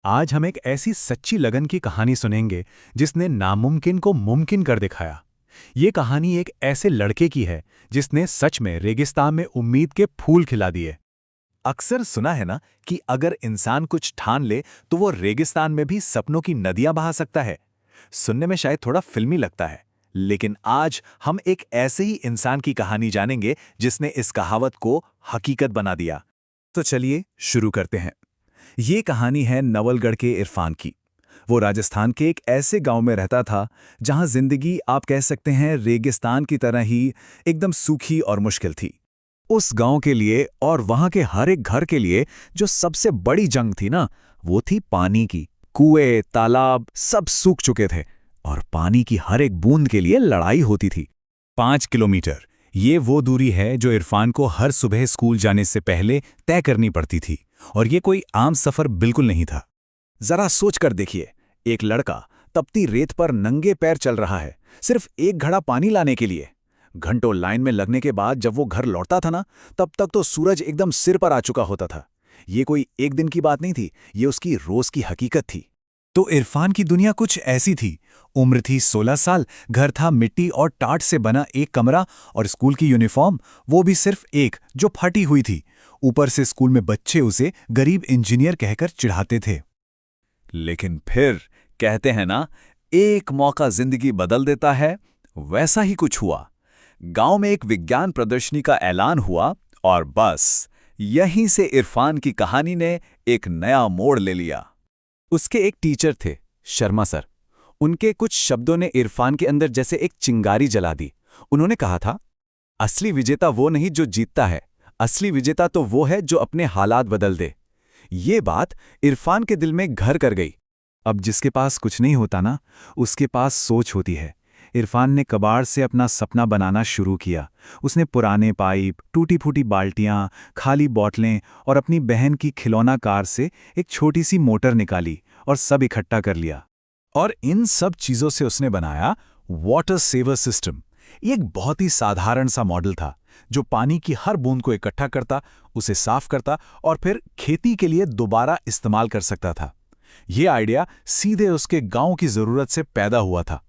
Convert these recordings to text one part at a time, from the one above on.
आज हम एक ऐसी सच्ची लगन की कहानी सुनेंगे जिसने नामुमकिन को मुमकिन कर दिखाया। ये कहानी एक ऐसे लड़के की है जिसने सच में रेगिस्तान में उम्मीद के फूल खिला दिए। अक्सर सुना है ना कि अगर इंसान कुछ ठान ले तो वो रेगिस्तान में भी सपनों की नदियां बहा सकता है। सुनने में शायद थोड़ा फिल्मी लगता है, लेकिन आज हम एक ऐसे ही इंसान की कहानी जानेंगे जिसने इस कहावत को हकीकत बना दिया। तो चलिए शुरू करते हैं। ये कहानी है नवलगढ़ के इरफान की। वो राजस्थान के एक ऐसे गांव में रहता था जहां जिंदगी आप कह सकते हैं रेगिस्तान की तरह ही एकदम सूखी और मुश्किल थी। उस गांव के लिए और वहां के हर एक घर के लिए जो सबसे बड़ी जंग थी ना, वो थी पानी की। कुएं, तालाब सब सूख चुके थे और पानी की हर एक बूंद के लिए लड़ाई होती थी। 5 किलोमीटर, ये वो दूरी है जो इरफान को हर सुबह स्कूल जाने से पहले तय करनी पड़ती थी, और ये कोई आम सफर बिल्कुल नहीं था। जरा सोच कर देखिए, एक लड़का तपती रेत पर नंगे पैर चल रहा है, सिर्फ एक घड़ा पानी लाने के लिए। घंटों लाइन में लगने के बाद जब वो घर लौटता था ना, तब तक तो सूरज एकदम सिर पर आ चुका होता था। ये कोई एक दिन की बात नहीं थी, ये उसकी रोज की हकीकत थी। तो इरफान की दुनिया कुछ ऐसी थी। उम्र थी 16 साल, घर था मिट्टी और टाट से बना एक कमरा, और स्कूल की यूनिफॉर्म, वो भी सिर्फ एक जो फटी हुई थी। ऊपर से स्कूल में बच्चे उसे गरीब इंजीनियर कहकर चिढ़ाते थे। लेकिन फिर कहते हैं ना, एक मौका जिंदगी बदल देता है। वैसा ही कुछ हुआ। गांव में एक विज्ञान प्रदर्शनी का ऐलान हुआ और बस यहीं से इरफान की कहानी ने एक नया मोड़ ले लिया। उसके एक टीचर थे, शर्मा सर। उनके कुछ शब्दों ने इरफान के अंदर जैसे एक चिंगारी जला दी। उन्होंने कहा था, असली विजेता वो नहीं जो जीतता है, असली विजेता तो वो है जो अपने हालात बदल दे। ये बात इरफान के दिल में घर कर गई। अब जिसके पास कुछ नहीं होता ना, उसके पास सोच होती है। इरफान ने कबाड़ से अपना सपना बनाना शुरू किया। उसने पुराने पाइप, टूटी फूटी बाल्टियां, खाली बोतलें और अपनी बहन की खिलौना कार से एक छोटी सी मोटर निकाली और सब इकट्ठा कर लिया। और इन सब चीजों से उसने बनाया वाटर सेवर सिस्टम। ये एक बहुत ही साधारण सा मॉडल था जो पानी की हर बूंद को इकट्ठा करता, उसे साफ करता और फिर खेती के लिए दोबारा इस्तेमाल कर सकता था। यह आइडिया सीधे उसके गांव की जरूरत से पैदा हुआ था।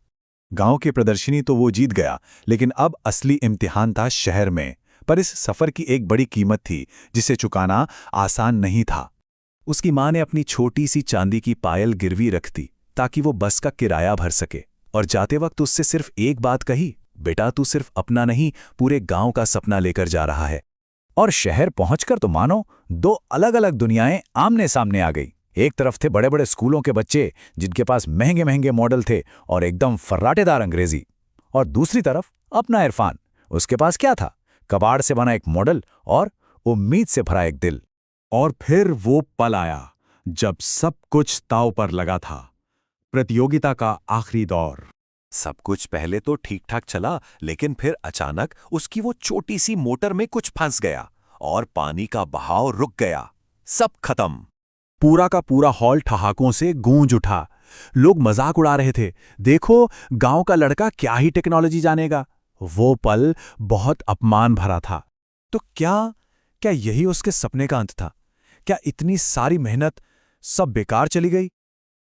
गांव की प्रदर्शनी तो वो जीत गया, लेकिन अब असली इम्तिहान था शहर में। पर इस सफर की एक बड़ी कीमत थी जिसे चुकाना आसान नहीं था। उसकी मां ने अपनी छोटी सी चांदी की पायल गिरवी रख दी ताकि वो बस का किराया भर सके, और जाते वक्त उससे सिर्फ एक बात कही, बेटा तू सिर्फ अपना नहीं, पूरे गांव का सपना लेकर जा रहा है। और शहर पहुंचकर तो मानो दो अलग अलग दुनियाएं आमने सामने आ गई। एक तरफ थे बड़े बड़े स्कूलों के बच्चे जिनके पास महंगे महंगे मॉडल थे और एकदम फर्राटेदार अंग्रेजी, और दूसरी तरफ अपना इरफान। उसके पास क्या था? कबाड़ से बना एक मॉडल और उम्मीद से भरा एक दिल। और फिर वो पल आया जब सब कुछ दांव पर लगा था। प्रतियोगिता का आखिरी दौर। सब कुछ पहले तो ठीक ठाक चला, लेकिन फिर अचानक उसकी वो छोटी सी मोटर में कुछ फंस गया और पानी का बहाव रुक गया। सब खत्म। पूरा का पूरा हॉल ठहाकों से गूंज उठा। लोग मजाक उड़ा रहे थे, देखो गांव का लड़का क्या ही टेक्नोलॉजी जानेगा। वो पल बहुत अपमान भरा था। तो क्या क्या यही उसके सपने का अंत था? क्या इतनी सारी मेहनत सब बेकार चली गई?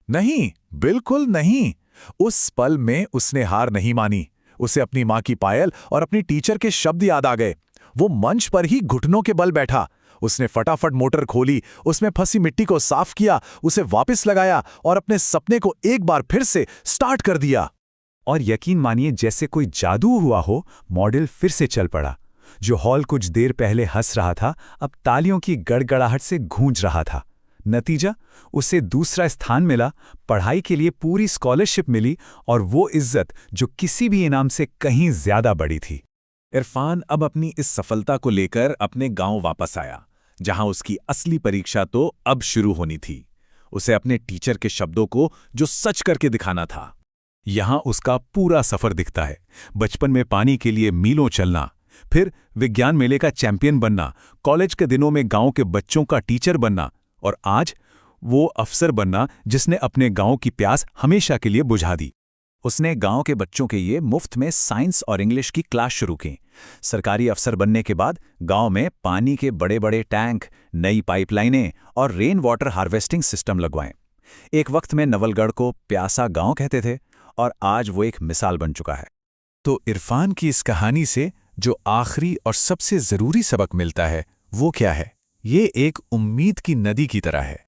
नहीं, बिल्कुल नहीं। उस पल में उसने हार नहीं मानी। उसे अपनी मां की पायल और अपनी टीचर के शब्द याद आ गए। वो मंच पर ही घुटनों के बल बैठा। उसने फटाफट मोटर खोली, उसमें फंसी मिट्टी को साफ किया, उसे वापस लगाया और अपने सपने को एक बार फिर से स्टार्ट कर दिया। और यकीन मानिए, जैसे कोई जादू हुआ हो, मॉडल फिर से चल पड़ा। जो हॉल कुछ देर पहले हंस रहा था, अब तालियों की गड़गड़ाहट से गूंज रहा था। नतीजा, उसे दूसरा स्थान मिला, पढ़ाई के लिए पूरी स्कॉलरशिप मिली, और वो इज्जत जो किसी भी इनाम से कहीं ज्यादा बड़ी थी। इरफान अब अपनी इस सफलता को लेकर अपने गांव वापस आया, जहां उसकी असली परीक्षा तो अब शुरू होनी थी। उसे अपने टीचर के शब्दों को जो सच करके दिखाना था। यहां उसका पूरा सफर दिखता है। बचपन में पानी के लिए मीलों चलना, फिर विज्ञान मेले का चैंपियन बनना, कॉलेज के दिनों में गांव के बच्चों का टीचर बनना, और आज वो अफसर बनना जिसने अपने गांव की प्यास हमेशा के लिए बुझा दी। उसने गांव के बच्चों के लिए मुफ्त में साइंस और इंग्लिश की क्लास शुरू की। सरकारी अफसर बनने के बाद गांव में पानी के बड़े बड़े टैंक, नई पाइपलाइनें और रेन वाटर हार्वेस्टिंग सिस्टम लगवाएं। एक वक्त में नवलगढ़ को प्यासा गांव कहते थे और आज वो एक मिसाल बन चुका है। तो इरफान की इस कहानी से जो आखिरी और सबसे ज़रूरी सबक मिलता है वो क्या है? ये एक उम्मीद की नदी की तरह है।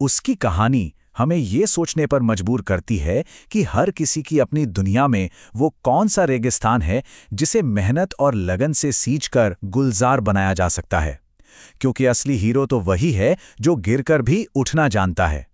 उसकी कहानी हमें ये सोचने पर मजबूर करती है कि हर किसी की अपनी दुनिया में वो कौन सा रेगिस्तान है जिसे मेहनत और लगन से सींचकर गुलजार बनाया जा सकता है, क्योंकि असली हीरो तो वही है जो गिरकर भी उठना जानता है।